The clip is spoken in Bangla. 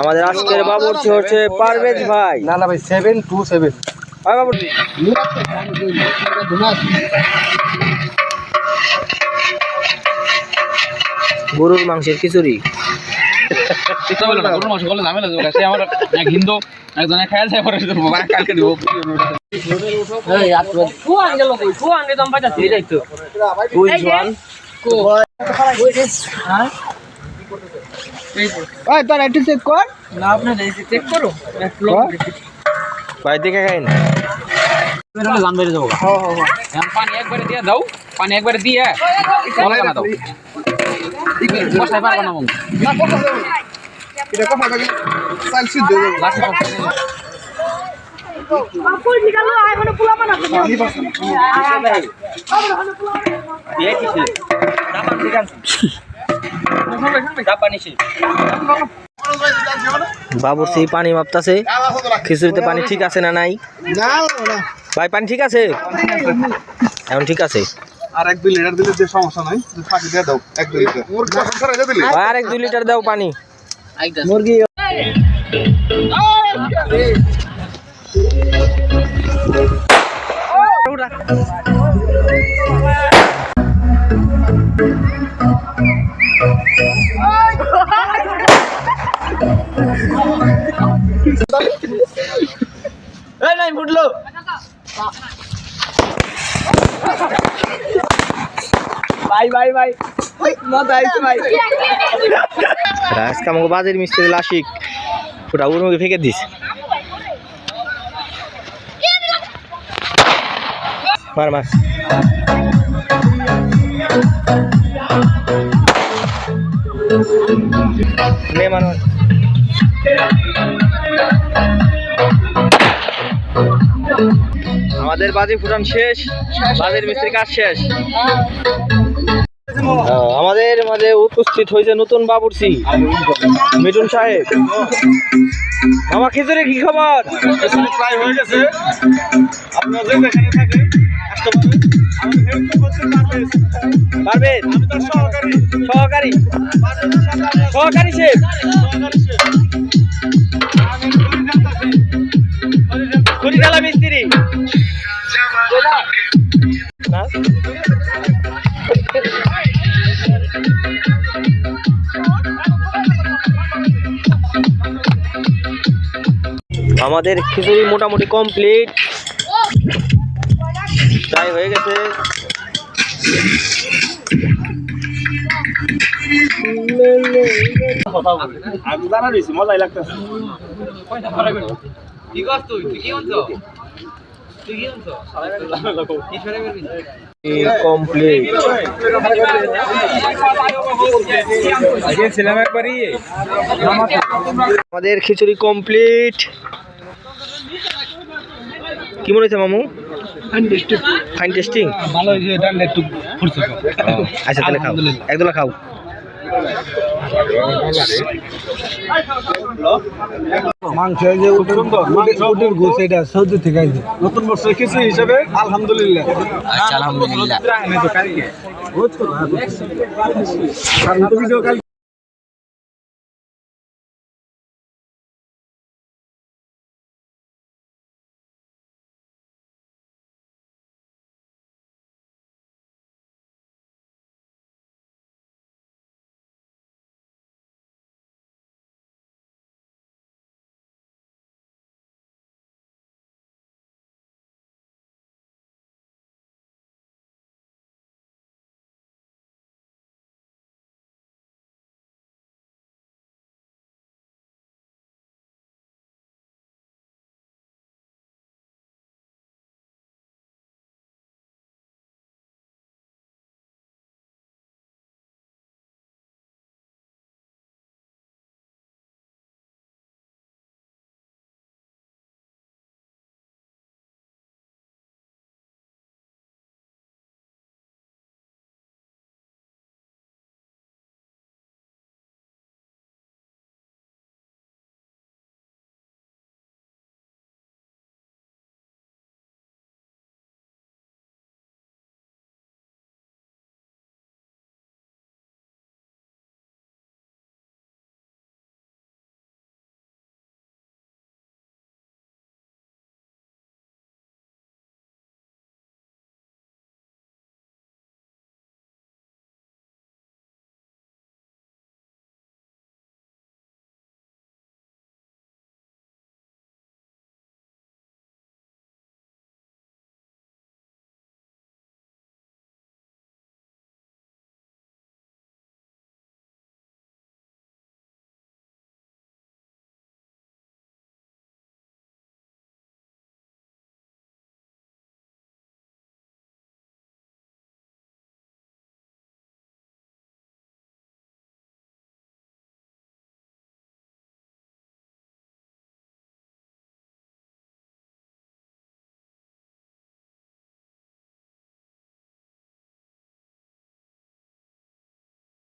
আমাদের আজকের বাবুর্চি হচ্ছে পারভেজ ভাই। না না ভাই 727 ভাই বাবুর্চি গরুর মাংসের খিচুড়ি। গরুর মাংস করলে ঝামেলা হবে। সে আমার এক হিন্দু একজনে খেয়াল যায় পরে কালকে দিব। এই আত্র কুয়ান গেল কই কুয়ান রে দম পাইতাছি এই তো কই জোয়ান কো কই রে হ্যাঁ ওই তোর একটু চেক কর না আপনি চেক করো এক লোক ভাই দেখে খাইন বেরোলে জান বেরিয়ে যাবো। এখন পানি একবারে দিয়ে দাও, পানি একবারে দিয়ে বলা না দাও। বসাই পারবা না মন। এটা কথা লাগে চাল সিদ্ধ হয়ে যাবে বাপুল ভিগালো আই মানে পোলা বানা পানি পাছে এই কিছে দাপান দিগান দাপানিছে বাবুর্চি পানি মাপতাছে খিচুড়িতে পানি ঠিক আছে না নাই না না ভাই পানি ঠিক আছে এখন ঠিক আছে আর 1-2 লিটার দিলে যে সমস্যা নাই ফাঁকি দিয়ে দাও 1-2 লিটার মোর কত করে দিলে ভাই আর 1-2 লিটার দাও পানি মুরগি এই নাই ফুটলো ভাই ভাই ভাই মজা আইছে ভাই আজকে আমাকে বাজের মিস্ত্রি লাশিক ফুটা উড়মুখে ফেকে দিস মার মার নে মার মার আমাদের বাজি ফুটান শেষ বাজের মিস্ত্রি কাজ শেষ আমাদের মাঝে উপস্থিত হয়েছে নতুন বাবুর্চি মিঠুন সাহেব। মামা খিচুড়ি কি খবর? প্রায় হয়ে গেছে আপনারা যে এখানে থাকে আসতে পারবেন আমি তো সহকারী সহকারী সহকারী শেফ খুঁড়িডালা মিস্ত্রি না আমাদের খিচুড়ি মোটামুটি কমপ্লিট তাই হয়ে গেছে। জানা দিছি মজাই লাগতেছে কি করছ তুই? তুই কি আনছো? তুই কি আনছো? কি ফেরে বেরবি? কমপ্লিট ছিলাম একবারই আমাদের খিচুড়ি কমপ্লিট। কি মনে হচ্ছে মামু? ফাইন টেস্টিং ভালো হয়েছে ডাল একটু ফুটছে আচ্ছা তাহলে খাও একদলা খাও মাংস যে উটের গোস এটা সৌদি থেকে আইছে নতুন বছর কিছু হিসাবে আলহামদুলিল্লাহ আচ্ছা আলহামদুলিল্লাহ।